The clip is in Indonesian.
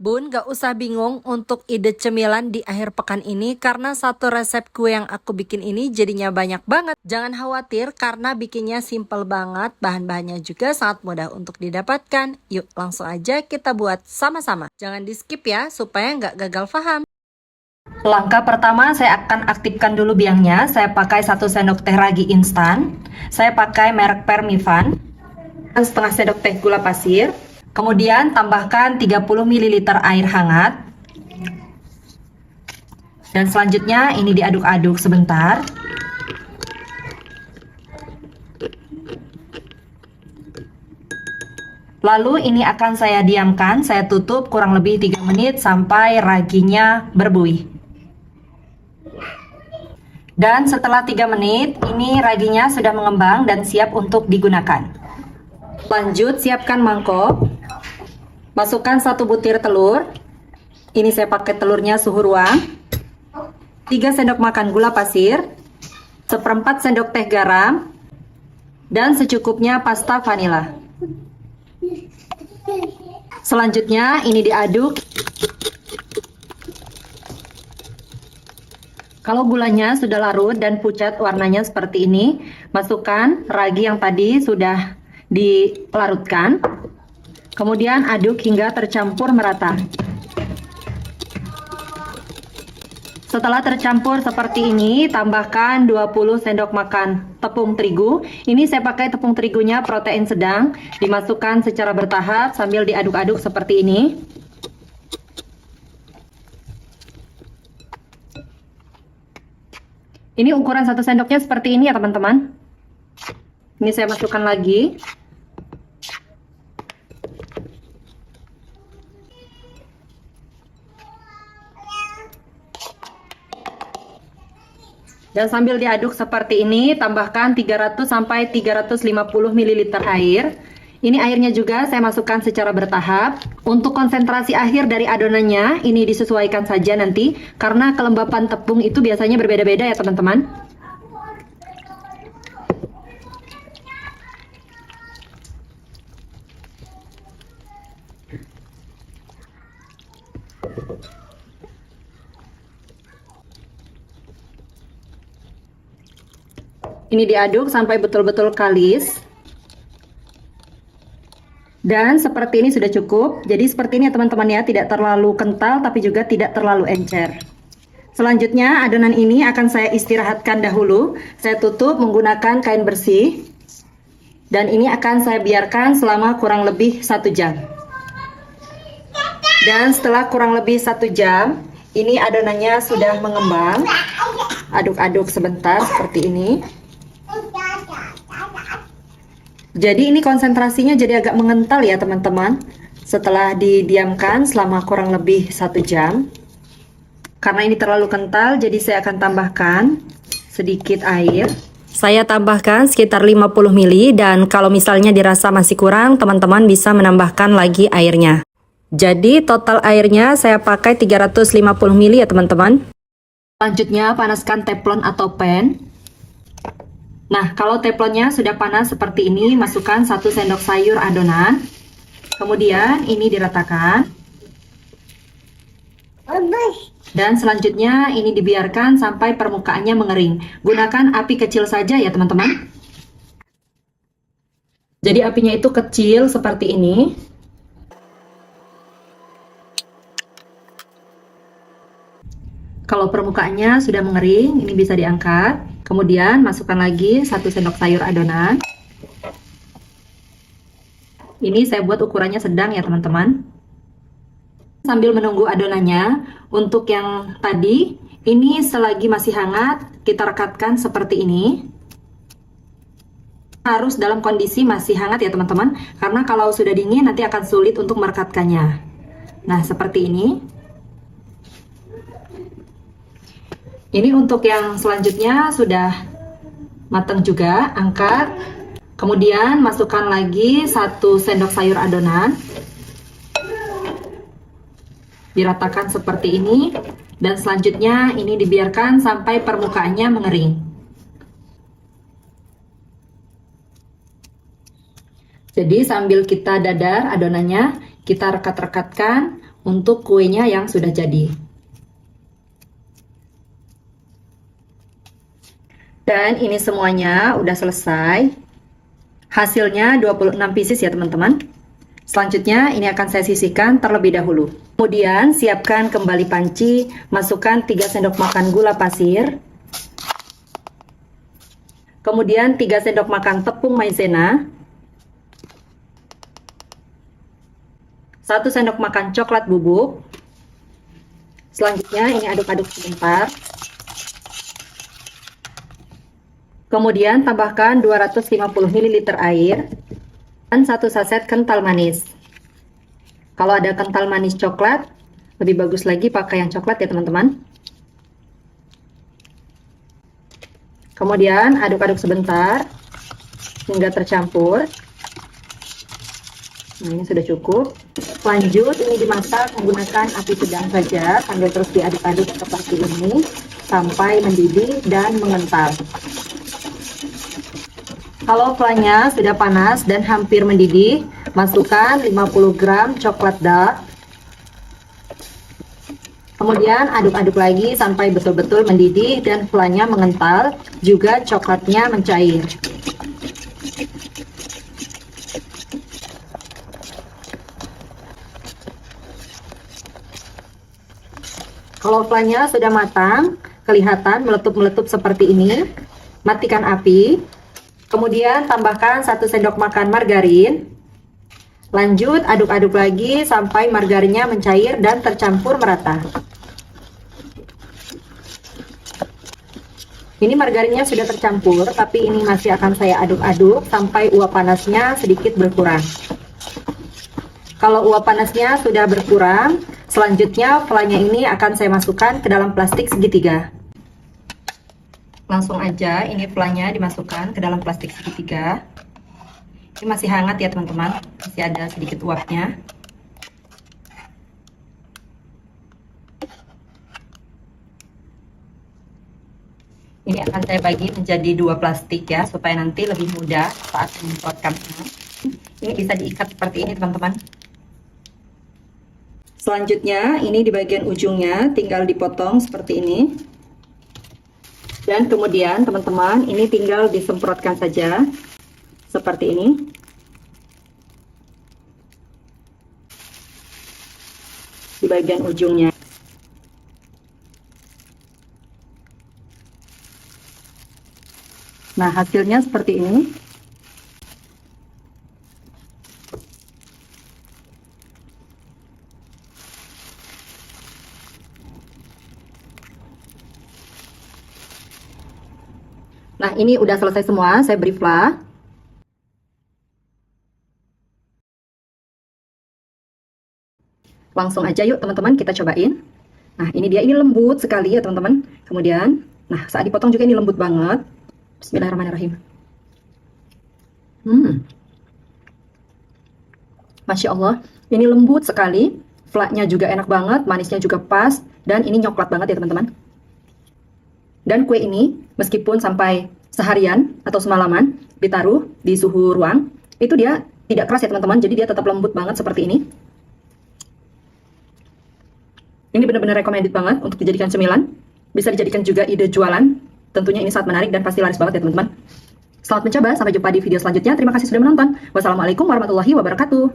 Bun, gak usah bingung untuk ide cemilan di akhir pekan ini karena satu resep kue yang aku bikin ini jadinya banyak banget. Jangan khawatir karena bikinnya simple banget, bahan-bahannya juga sangat mudah untuk didapatkan. Yuk langsung aja kita buat sama-sama. Jangan di skip ya supaya nggak gagal paham. Langkah pertama saya akan aktifkan dulu biangnya. Saya pakai 1 sendok teh ragi instan. Saya pakai merek Permivan. Setengah sendok teh gula pasir. Kemudian tambahkan 30 ml air hangat. Dan selanjutnya ini diaduk-aduk sebentar. Lalu ini akan saya diamkan, saya tutup kurang lebih 3 menit sampai raginya berbuih. Dan setelah 3 menit, ini raginya sudah mengembang dan siap untuk digunakan. Lanjut siapkan mangkok. Masukkan 1 butir telur. Ini saya pakai telurnya suhu ruang. 3 sendok makan gula pasir. 1/4 sendok teh garam. Dan secukupnya pasta vanila. Selanjutnya ini diaduk. Kalau gulanya sudah larut dan pucat warnanya seperti ini, masukkan ragi yang tadi sudah dilarutkan. Kemudian aduk hingga tercampur merata. Setelah tercampur seperti ini, tambahkan 20 sendok makan tepung terigu. Ini saya pakai tepung terigunya protein sedang. Dimasukkan secara bertahap sambil diaduk-aduk seperti ini. Ini ukuran 1 sendoknya seperti ini ya teman-teman. Ini saya masukkan lagi. Dan sambil diaduk seperti ini, tambahkan 300 sampai 350 ml air. Ini airnya juga saya masukkan secara bertahap. Untuk konsentrasi akhir dari adonannya, ini disesuaikan saja nanti, karena kelembapan tepung itu biasanya berbeda-beda ya teman-teman. Ini diaduk sampai betul-betul kalis. Dan seperti ini sudah cukup. Jadi seperti ini ya teman-teman ya, tidak terlalu kental tapi juga tidak terlalu encer. Selanjutnya adonan ini akan saya istirahatkan dahulu. Saya tutup menggunakan kain bersih. Dan ini akan saya biarkan selama kurang lebih 1 jam. Dan setelah kurang lebih 1 jam, ini adonannya sudah mengembang. Aduk-aduk sebentar seperti ini. Jadi ini konsentrasinya jadi agak mengental ya teman-teman. Setelah didiamkan selama kurang lebih 1 jam. Karena ini terlalu kental, jadi saya akan tambahkan sedikit air. Saya tambahkan sekitar 50 ml dan kalau misalnya dirasa masih kurang, teman-teman bisa menambahkan lagi airnya. Jadi total airnya saya pakai 350 ml ya teman-teman. Selanjutnya panaskan teflon atau pan. Nah, kalau teflonnya sudah panas seperti ini, masukkan 1 sendok sayur adonan. Kemudian ini diratakan. Dan selanjutnya ini dibiarkan sampai permukaannya mengering. Gunakan api kecil saja ya teman-teman. Jadi apinya itu kecil seperti ini. Kalau permukaannya sudah mengering, ini bisa diangkat. Kemudian masukkan lagi 1 sendok sayur adonan. Ini saya buat ukurannya sedang ya teman-teman. Sambil menunggu adonannya, untuk yang tadi, ini selagi masih hangat, kita rekatkan seperti ini. Harus dalam kondisi masih hangat ya teman-teman, karena kalau sudah dingin nanti akan sulit untuk merekatkannya. Nah, seperti ini. Ini untuk yang selanjutnya sudah matang juga, angkat. Kemudian masukkan lagi 1 sendok sayur adonan. Diratakan seperti ini. Dan selanjutnya ini dibiarkan sampai permukaannya mengering. Jadi sambil kita dadar adonannya, kita rekat-rekatkan untuk kuenya yang sudah jadi. Dan ini semuanya udah selesai. Hasilnya 26 pieces ya teman-teman. Selanjutnya ini akan saya sisihkan terlebih dahulu. Kemudian siapkan kembali panci, masukkan 3 sendok makan gula pasir. Kemudian 3 sendok makan tepung maizena. 1 sendok makan coklat bubuk. Selanjutnya ini aduk-aduk sebentar. Kemudian tambahkan 250 ml air dan 1 saset kental manis. Kalau ada kental manis coklat, lebih bagus lagi pakai yang coklat ya teman-teman. Kemudian aduk-aduk sebentar hingga tercampur. Nah, ini sudah cukup. Lanjut ini dimasak menggunakan api sedang saja sambil terus diaduk-aduk seperti ini sampai mendidih dan mengental. Kalau flanya sudah panas dan hampir mendidih, masukkan 50 gram coklat dark. Kemudian aduk-aduk lagi sampai betul-betul mendidih dan flanya mengental, juga coklatnya mencair. Kalau flanya sudah matang, kelihatan meletup-meletup seperti ini, matikan api. Kemudian tambahkan 1 sendok makan margarin. Lanjut aduk-aduk lagi sampai margarinnya mencair dan tercampur merata. Ini margarinnya sudah tercampur, tapi ini masih akan saya aduk-aduk sampai uap panasnya sedikit berkurang. Kalau uap panasnya sudah berkurang, selanjutnya flanya ini akan saya masukkan ke dalam plastik segitiga. Langsung aja ini flanya dimasukkan ke dalam plastik segitiga. Ini masih hangat ya teman-teman, masih ada sedikit uapnya. Ini akan saya bagi menjadi 2 plastik ya, supaya nanti lebih mudah saat menyemprotkannya. Ini bisa diikat seperti ini teman-teman. Selanjutnya ini di bagian ujungnya tinggal dipotong seperti ini. Dan kemudian teman-teman ini tinggal disemprotkan saja seperti ini. Di bagian ujungnya. Nah, hasilnya seperti ini. Nah, ini udah selesai semua, saya beri fla. Langsung aja yuk teman-teman kita cobain. Nah, ini dia, ini lembut sekali ya teman-teman. Kemudian, nah saat dipotong juga ini lembut banget. Bismillahirrahmanirrahim. Masya Allah, ini lembut sekali. Flaknya juga enak banget, manisnya juga pas. Dan ini nyoklat banget ya teman-teman. Dan kue ini, meskipun sampai seharian atau semalaman ditaruh di suhu ruang, itu dia tidak keras ya teman-teman, jadi dia tetap lembut banget seperti ini. Ini benar-benar recommended banget untuk dijadikan cemilan. Bisa dijadikan juga ide jualan. Tentunya ini sangat menarik dan pasti laris banget ya teman-teman. Selamat mencoba, sampai jumpa di video selanjutnya. Terima kasih sudah menonton. Wassalamualaikum warahmatullahi wabarakatuh.